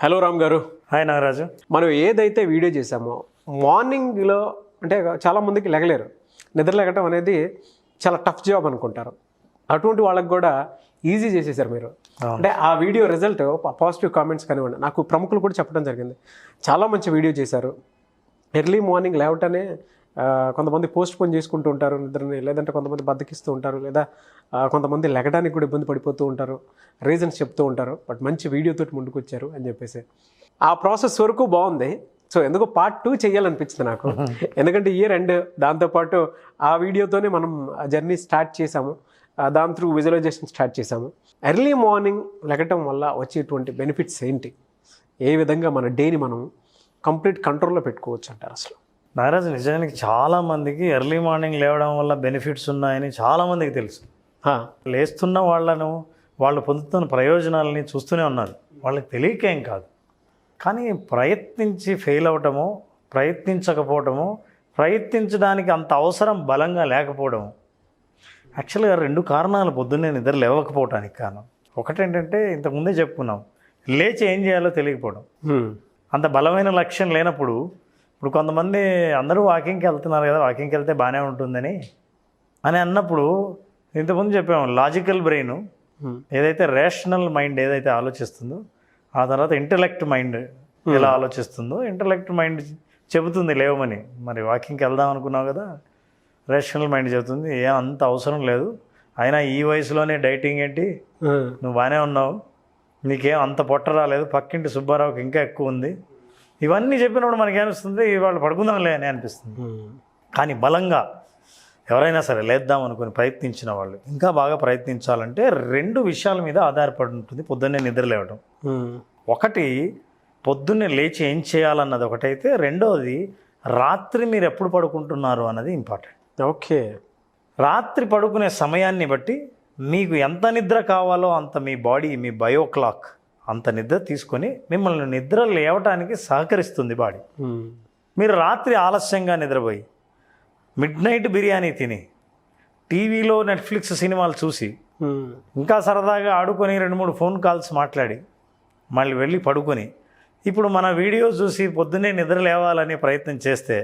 Hello Ram గారు. Hi Nagaraju. మనం ఏదైతే వీడియో చేసామో మార్నింగ్లో అంటే చాలామందికి లెగలేరు, నిద్ర లెగటం అనేది చాలా టఫ్ జాబ్ అనుకుంటారు. అటువంటి వాళ్ళకి కూడా ఈజీ చేసేసారు మీరు. అంటే ఆ వీడియో రిజల్ట్ పాజిటివ్ కామెంట్స్ కానివ్వండి, నాకు ప్రముఖులు కూడా చెప్పడం జరిగింది, చాలా మంచి వీడియో చేశారు. ఎర్లీ మార్నింగ్ లేవటనే కొంతమంది పోస్ట్ పోన్ చేసుకుంటూ ఉంటారు నిద్రని, లేదంటే కొంతమంది బద్దకిస్తూ ఉంటారు, లేదా కొంతమంది లెగడానికి కూడా ఇబ్బంది పడిపోతూ ఉంటారు, రీజన్స్ చెప్తూ ఉంటారు. బట్ మంచి వీడియోతో ముందుకు వచ్చారు అని చెప్పేసి ఆ ప్రాసెస్ వరకు బాగుంది. సో ఎందుకు పార్ట్ 2 చేయాలనిపించింది నాకు, ఎందుకంటే ఇయర్ ఎండ్, దాంతోపాటు ఆ వీడియోతోనే మనం జర్నీ స్టార్ట్ చేసాము, దాని త్రూ విజువలైజేషన్ స్టార్ట్ చేసాము. ఎర్లీ మార్నింగ్ లెగటం వల్ల వచ్చేటువంటి బెనిఫిట్స్ ఏంటి, ఏ విధంగా మన డేని మనం కంప్లీట్ కంట్రోల్లో పెట్టుకోవచ్చు అంటారు అసలు? నాగరాజు, నిజానికి చాలామందికి ఎర్లీ మార్నింగ్ లేవడం వల్ల బెనిఫిట్స్ ఉన్నాయని చాలామందికి తెలుసు. లేస్తున్న వాళ్ళు పొందుతున్న ప్రయోజనాలని చూస్తూనే ఉన్నారు, వాళ్ళకి తెలియకేం కాదు. కానీ ప్రయత్నించి ఫెయిల్ అవటము, ప్రయత్నించకపోవటము, ప్రయత్నించడానికి అంత అవసరం బలంగా లేకపోవడము, యాక్చువల్గా 2 కారణాలు పొద్దున్నే నిద్ర లేవకపోవటానికి కారణం. ఒకటేంటంటే ఇంతకుముందే చెప్పుకున్నాం, లేచి ఏం చేయాలో తెలియకపోవడం. అంత బలమైన లక్ష్యం లేనప్పుడు, ఇప్పుడు కొంతమంది అందరూ వాకింగ్కి వెళ్తున్నారు కదా, వాకింగ్కి వెళ్తే బాగానే ఉంటుందని అన్నప్పుడు ఇంతకుముందు చెప్పాము, లాజికల్ బ్రెయిన్ ఏదైతే రేషనల్ మైండ్ ఏదైతే ఆలోచిస్తుందో, ఆ తర్వాత ఇంటలెక్ట్ మైండ్ ఎలా ఆలోచిస్తుందో, ఇంటలెక్ట్ మైండ్ చెబుతుంది లేవమని. మరి వాకింగ్కి వెళ్దాం అనుకున్నావు కదా, రేషనల్ మైండ్ చెబుతుంది అంత అవసరం లేదు, అయినా ఈ వయసులోనే డైటింగ్ ఏంటి, నువ్వు బాగానే ఉన్నావు, నీకేం అంత పొట్ట రాలేదు, పక్కింటి సుబ్బారావుకి ఇంకా ఎక్కువ ఉంది. ఇవన్నీ చెప్పినప్పుడు మనకేమనిపిస్తుంది, వాళ్ళు పడుకుందాంలే అని అనిపిస్తుంది. కానీ బలంగా ఎవరైనా సరే లేద్దాం అనుకుని ప్రయత్నించిన వాళ్ళు ఇంకా బాగా ప్రయత్నించాలంటే 2 విషయాల మీద ఆధారపడి ఉంటుంది పొద్దున్నే నిద్ర లేవడం. ఒకటి, పొద్దున్నే లేచి ఏం చేయాలన్నది ఒకటైతే, రెండోది రాత్రి మీరు ఎప్పుడు పడుకుంటున్నారు అన్నది ఇంపార్టెంట్. ఓకే, రాత్రి పడుకునే సమయాన్ని బట్టి మీకు ఎంత నిద్ర కావాలో అంత మీ బాడీ, మీ బయో క్లాక్ అంత నిద్ర తీసుకొని మిమ్మల్ని నిద్ర లేవటానికి సహకరిస్తుంది బాడీ. మీరు రాత్రి ఆలస్యంగా నిద్రపోయి మిడ్ నైట్ బిర్యానీ తిని టీవీలో నెట్ఫ్లిక్స్ సినిమాలు చూసి ఇంకా సరదాగా ఆడుకొని 2-3 ఫోన్ కాల్స్ మాట్లాడి మళ్ళీ వెళ్ళి పడుకొని ఇప్పుడు మన వీడియో చూసి పొద్దున్నే నిద్ర లేవాలనే ప్రయత్నం చేస్తే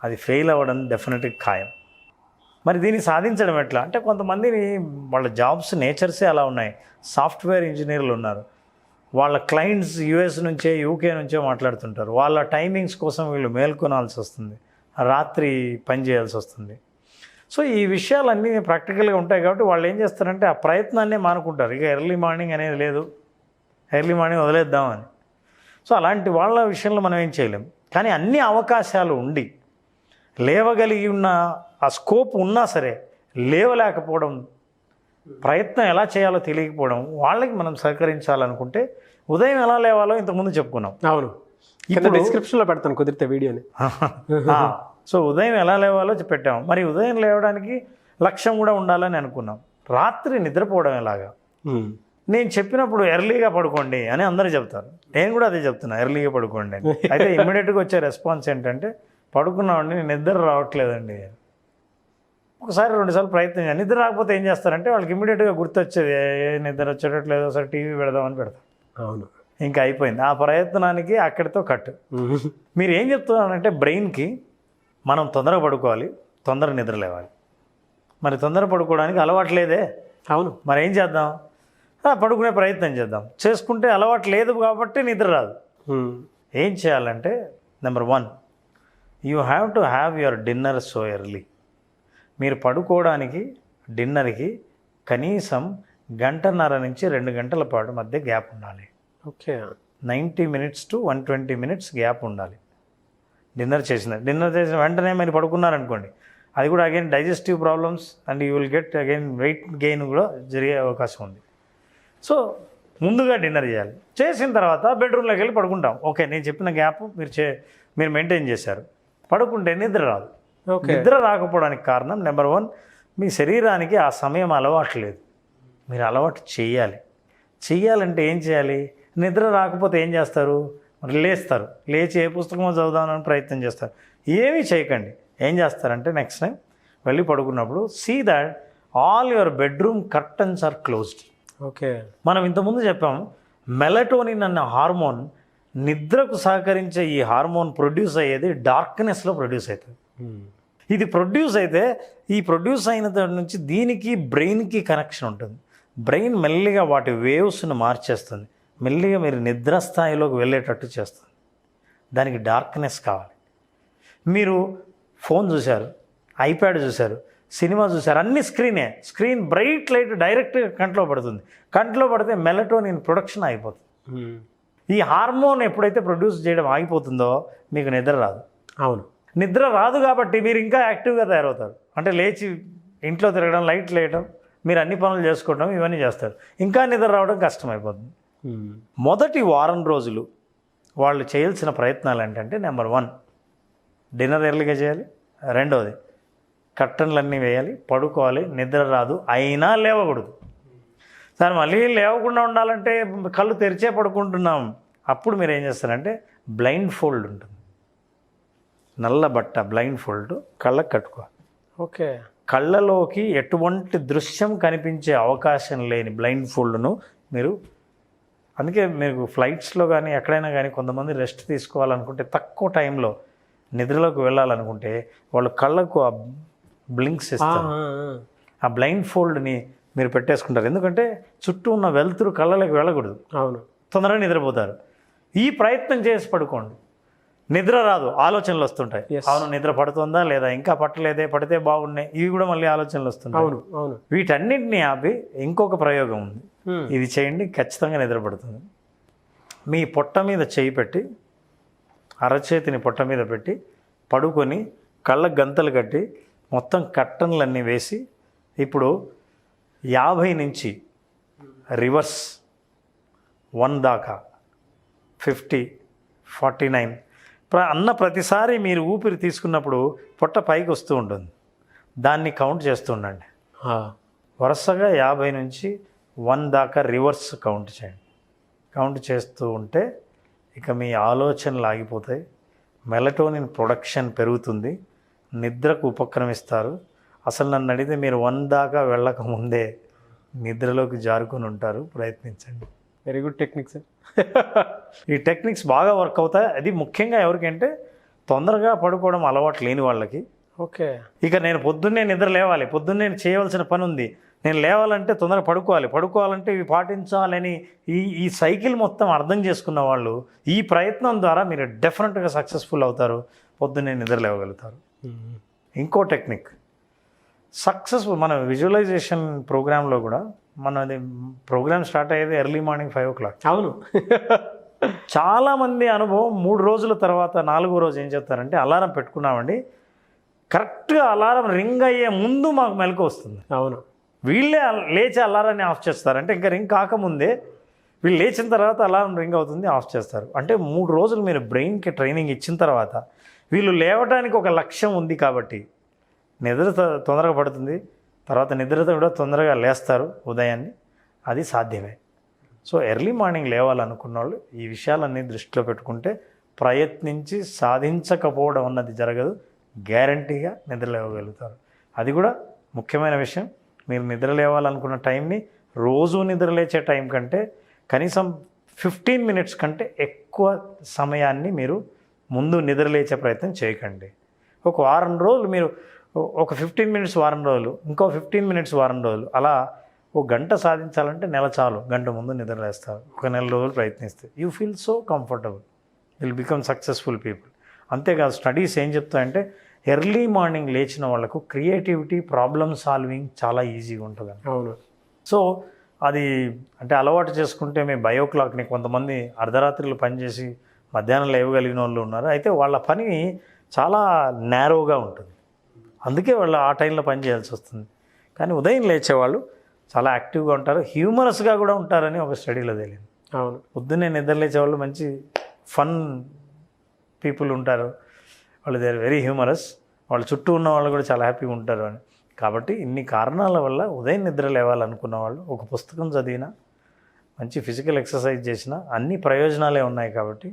అది ఫెయిల్ అవ్వడం డెఫినెట్గా ఖాయం. మరి దీన్ని సాధించడం ఎట్లా అంటే, కొంతమందిని వాళ్ళ జాబ్స్ నేచర్సే అలా ఉన్నాయి. సాఫ్ట్వేర్ ఇంజనీర్లు ఉన్నారు, వాళ్ళ క్లయింట్స్ యూఎస్ నుంచే యూకే నుంచే మాట్లాడుతుంటారు. వాళ్ళ టైమింగ్స్ కోసం వీళ్ళు మేల్కొనాల్సి వస్తుంది, రాత్రి పని చేయాల్సి వస్తుంది. సో ఈ విషయాలన్నీ ప్రాక్టికల్గా ఉంటాయి కాబట్టి వాళ్ళు ఏం చేస్తారంటే ఆ ప్రయత్నాన్నే మానుకుంటారు. ఇక ఎర్లీ మార్నింగ్ అనేది లేదు, ఎర్లీ మార్నింగ్ వదిలేద్దామని. సో అలాంటి వాళ్ళ విషయంలో మనం ఏం చేయలేం. కానీ అన్ని అవకాశాలు ఉండి లేవగలిగి ఉన్న ఆ స్కోప్ ఉన్నా సరే లేవలేకపోవడం, ప్రయత్నం ఎలా చేయాలో తెలియకపోవడం, వాళ్ళకి మనం సహకరించాలనుకుంటే ఉదయం ఎలా లేవాలో ఇంతకుముందు చెప్పుకున్నాం. అవును, ఇప్పుడు డిస్క్రిప్షన్లో పెడతాను కుదిరితే వీడియోని. సో ఉదయం ఎలా లేవాలో పెట్టాము. మరి ఉదయం లేవడానికి లక్ష్యం కూడా ఉండాలని అనుకున్నాం. రాత్రి నిద్రపోవడం ఎలాగా, నేను చెప్పినప్పుడు ఎర్లీగా పడుకోండి అని అందరూ చెప్తారు, నేను కూడా అదే చెప్తున్నా, ఎర్లీగా పడుకోండి అని. అయితే ఇమ్మీడియట్గా వచ్చే రెస్పాన్స్ ఏంటంటే, పడుకున్నామండి నిద్ర రావట్లేదండి. ఒకసారి 2 సార్లు ప్రయత్నం చేయాలి, నిద్ర రాకపోతే ఏం చేస్తారంటే వాళ్ళకి ఇమ్మీడియట్గా గుర్తొచ్చేది, నిద్ర వచ్చేటట్లేదు, ఒకసారి టీవీ పెడదామని పెడతారు. అవును, ఇంకా అయిపోయింది ఆ ప్రయత్నానికి, అక్కడితో కట్. మీరు ఏం చెప్తున్నారంటే బ్రెయిన్కి మనం తొందరగా పడుకోవాలి, తొందరగా నిద్ర లేవాలి. మరి తొందర పడుకోవడానికి అలవాటు లేదే. అవును, మరి ఏం చేద్దాం, పడుకునే ప్రయత్నం చేద్దాం. చేసుకుంటే అలవాటు లేదు కాబట్టి నిద్ర రాదు. ఏం చేయాలంటే, number 1, you have to have your dinner so early. మీరు పడుకోవడానికి డిన్నర్కి కనీసం 1.5 నుంచి 2 గంటల పాటు మధ్య గ్యాప్ ఉండాలి. Okay, 90 minutes to 120 minutes gap ఉండాలి. డిన్నర్ చేసిన వెంటనే మీరు పడుకున్నారనుకోండి, అది కూడా again digestive problems and you will get again weight gain కూడా జరిగే అవకాశం ఉంది. సో ముందుగా డిన్నర్ చేయాలి. చేసిన తర్వాత బెడ్రూమ్లోకి వెళ్ళి పడుకుంటాం. ఓకే, నేను చెప్పిన గ్యాప్ మీరు మెయింటైన్ చేశారు. పడుకుంటే నిద్ర రాదు. నిద్ర రాకపోవడానికి కారణం నెంబర్ 1, మీ శరీరానికి ఆ సమయం అలవాటు లేదు. మీరు అలవాటు చెయ్యాలంటే ఏం చేయాలి, నిద్ర రాకపోతే ఏం చేస్తారు, మరి లేస్తారు, లేచి ఏ పుస్తకమో చదువుదామని ప్రయత్నం చేస్తారు. ఏమీ చేయకండి. ఏం చేస్తారంటే నెక్స్ట్ టైం వెళ్ళి పడుకున్నప్పుడు see that all your bedroom curtains are closed. Okay, మనం ఇంతకుముందు చెప్పాము మెలటోనిన్ అన్న హార్మోన్, నిద్రకు సహకరించే ఈ హార్మోన్ ప్రొడ్యూస్ అయ్యేది డార్క్నెస్లో ప్రొడ్యూస్ అవుతుంది. ఇది ప్రొడ్యూస్ అయితే ఈ ప్రొడ్యూస్ అయిన దాని నుంచి దీనికి బ్రెయిన్కి కనెక్షన్ ఉంటుంది. బ్రెయిన్ మెల్లిగా వాటి వేవ్స్ను మార్చేస్తుంది, మెల్లిగా మీరు నిద్ర స్థాయిలోకి వెళ్ళేటట్టు చేస్తుంది. దానికి డార్క్నెస్ కావాలి. మీరు ఫోన్ చూశారు, ఐప్యాడ్ చూశారు, సినిమా చూశారు, అన్ని స్క్రీన్ బ్రైట్ లైట్ డైరెక్ట్గా కంట్లో పడుతుంది. కంట్లో పడితే మెలటోనిన్ ప్రొడక్షన్ అయిపోతుంది. ఈ హార్మోన్ ఎప్పుడైతే ప్రొడ్యూస్ చేయడం ఆగిపోతుందో మీకు నిద్ర రాదు. అవును, నిద్ర రాదు కాబట్టి మీరు ఇంకా యాక్టివ్గా తయారవుతారు. అంటే లేచి ఇంట్లో తిరగడం, లైట్ లేయడం, మీరు అన్ని పనులు చేసుకోవడం, ఇవన్నీ చేస్తారు. ఇంకా నిద్ర రావడం కష్టమైపోతుంది. మొదటి వారం రోజులు వాళ్ళు చేయాల్సిన ప్రయత్నాలు ఏంటంటే, నెంబర్ 1 డిన్నర్ ఎర్లీగా చేయాలి. రెండవది కర్టన్లన్నీ వేయాలి, పడుకోవాలి. నిద్ర రాదు అయినా లేవకూడదు. సార్ మళ్ళీ లేవకుండా ఉండాలంటే కళ్ళు తెరిచే పడుకుంటున్నాం. అప్పుడు మీరు ఏం చేస్తారంటే బ్లైండ్ ఫోల్డ్ ఉంటుంది, నల్ల బట్ట బ్లైండ్ ఫోల్డ్ కళ్ళకు కట్టుకోవాలి. ఓకే. కళ్ళలోకి ఎటువంటి దృశ్యం కనిపించే అవకాశం లేని బ్లైండ్ ఫోల్డ్ను మీరు, అందుకే మీకు ఫ్లైట్స్లో కానీ ఎక్కడైనా కానీ కొంతమంది రెస్ట్ తీసుకోవాలనుకుంటే, తక్కువ టైంలో నిద్రలోకి వెళ్ళాలనుకుంటే వాళ్ళు కళ్ళకు ఆ బ్లింక్స్ ఇస్తారు. ఆ బ్లైండ్ ఫోల్డ్ని మీరు పెట్టేసుకుంటారు. ఎందుకంటే చుట్టూ ఉన్న వెలుతురు కళ్ళలోకి వెళ్ళకూడదు. అవును, తొందరగా నిద్రపోతారు. ఈ ప్రయత్నం చేసి పడుకోండి. నిద్ర రాదు, ఆలోచనలు వస్తుంటాయి. అవును, నిద్ర పడుతుందా లేదా, ఇంకా పట్టలేదే, పడితే బాగున్నాయి, ఇవి కూడా మళ్ళీ ఆలోచనలు వస్తుంటాయి. అవును అవును. వీటన్నిటిని ఆపి ఇంకొక ప్రయోగం ఉంది. ఇది చేయండి, ఖచ్చితంగా నిద్ర పడుతుంది. మీ పొట్ట మీద చేయి పెట్టి, అరచేతిని పొట్ట మీద పెట్టి పడుకొని కళ్ళకు గంతలు కట్టి మొత్తం కర్టన్లన్నీ వేసి, ఇప్పుడు 50 నుంచి రివర్స్ 1 దాకా 50, 49 అన్న ప్రతిసారి మీరు ఊపిరి తీసుకున్నప్పుడు పొట్ట పైకి వస్తూ ఉంటుంది. దాన్ని కౌంట్ చేస్తూ ఉండండి. వరుసగా 50 నుంచి 1 దాకా రివర్స్ కౌంట్ చేయండి. కౌంట్ చేస్తూ ఉంటే ఇక మీ ఆలోచనలు ఆగిపోతాయి, మెలటోనిన్ ప్రొడక్షన్ పెరుగుతుంది, నిద్రకు ఉపక్రమిస్తారు. అసలు నన్ను అడిగితే మీరు 1 దాకా వెళ్ళక ముందే నిద్రలోకి జారుకొని ఉంటారు. ప్రయత్నించండి. Very good techniques. ఈ టెక్నిక్స్ బాగా వర్క్ అవుతాయి. అది ముఖ్యంగా ఎవరికంటే తొందరగా పడుకోవడం అలవాటు లేని వాళ్ళకి. ఓకే. ఇక నేను పొద్దున్నే నిద్ర లేవాలి, పొద్దున్నే చేయవలసిన పని ఉంది, నేను లేవాలంటే తొందరగా పడుకోవాలంటే ఇవి పాటించాలని ఈ సైకిల్ మొత్తం అర్థం చేసుకున్న వాళ్ళు ఈ ప్రయత్నం ద్వారా మీరు డెఫినెట్గా సక్సెస్ఫుల్ అవుతారు, పొద్దున్నే నిద్ర లేవగలుగుతారు. ఇంకో టెక్నిక్ సక్సెస్ఫుల్, మన విజువలైజేషన్ ప్రోగ్రాంలో కూడా మనది ప్రోగ్రామ్ స్టార్ట్ అయ్యేది ఎర్లీ మార్నింగ్ 5 o'clock. అవును. చాలామంది అనుభవం 3 రోజుల తర్వాత 4వ రోజు ఏం చెప్తారంటే, అలారం పెట్టుకున్నామండి, కరెక్ట్గా అలారం రింగ్ అయ్యే ముందు మాకు మెలకు వస్తుంది. అవును. వీళ్ళే లేచి అలారాన్ని ఆఫ్ చేస్తారంటే, ఇంకా రింగ్ కాకముందే వీళ్ళు లేచిన తర్వాత అలారం రింగ్ అవుతుంది, ఆఫ్ చేస్తారు. అంటే 3 రోజులు మీరు బ్రెయిన్కి ట్రైనింగ్ ఇచ్చిన తర్వాత వీళ్ళు లేవడానికి ఒక లక్ష్యం ఉంది కాబట్టి నిద్ర తొందరగా పడుతుంది, తర్వాత నిద్రతో కూడా తొందరగా లేస్తారు ఉదయాన్ని. అది సాధ్యమే. సో ఎర్లీ మార్నింగ్ లేవాలనుకున్న వాళ్ళు ఈ విషయాలన్నీ దృష్టిలో పెట్టుకుంటే ప్రయత్నించి సాధించకపోవడం అన్నది జరగదు, గ్యారంటీగా నిద్ర లేవగలుగుతారు. అది కూడా ముఖ్యమైన విషయం. మీరు నిద్ర లేవాలనుకున్న టైంని రోజు నిద్ర లేచే టైం కంటే కనీసం 15 minutes కంటే ఎక్కువ సమయాన్ని మీరు ముందు నిద్ర లేచే ప్రయత్నం చేయకండి. ఒక వారం రోజులు మీరు ఒక 15 minutes వారం రోజులు, ఇంకో 15 minutes వారం రోజులు, అలా ఒక గంట సాధించాలంటే నెల చాలు. గంట ముందు నిద్రలేస్తారు. ఒక నెల రోజులు ప్రయత్నిస్తే you feel so comfortable, will become successful people. అంతేకాదు స్టడీస్ ఏం చెప్తాయంటే ఎర్లీ మార్నింగ్ లేచిన వాళ్ళకు క్రియేటివిటీ, ప్రాబ్లమ్ సాల్వింగ్ చాలా ఈజీగా ఉంటుంది. అవును. సో అది అంటే అలవాటు చేసుకుంటే మేము 5 o'clockని, కొంతమంది అర్ధరాత్రులు పనిచేసి మధ్యాహ్నం లేవగలిగిన వాళ్ళు ఉన్నారు. అయితే వాళ్ళ పని చాలా నేరోగా ఉంటుంది, అందుకే వాళ్ళు ఆ టైంలో పని చేయాల్సి వస్తుంది. కానీ ఉదయం లేచేవాళ్ళు చాలా యాక్టివ్గా ఉంటారు, హ్యూమరస్గా కూడా ఉంటారని ఒక స్టడీలో తెలియదు. అవును. పొద్దున్నే నిద్ర లేచేవాళ్ళు మంచి ఫన్ పీపుల్ ఉంటారు, వాళ్ళు దే ఆర్ వెరీ హ్యూమరస్, వాళ్ళ చుట్టూ ఉన్న వాళ్ళు కూడా చాలా హ్యాపీగా ఉంటారు అని. కాబట్టి ఇన్ని కారణాల వల్ల ఉదయం నిద్ర లేవాలనుకున్న వాళ్ళు ఒక పుస్తకం చదివినా, మంచి ఫిజికల్ ఎక్సర్సైజ్ చేసినా అన్ని ప్రయోజనాలే ఉన్నాయి. కాబట్టి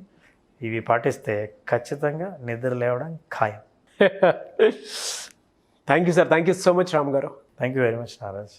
ఇవి పాటిస్తే ఖచ్చితంగా నిద్ర లేవడం ఖాయం. Thank you sir, thank you so much Ram గారు. Thank you very much Naraj.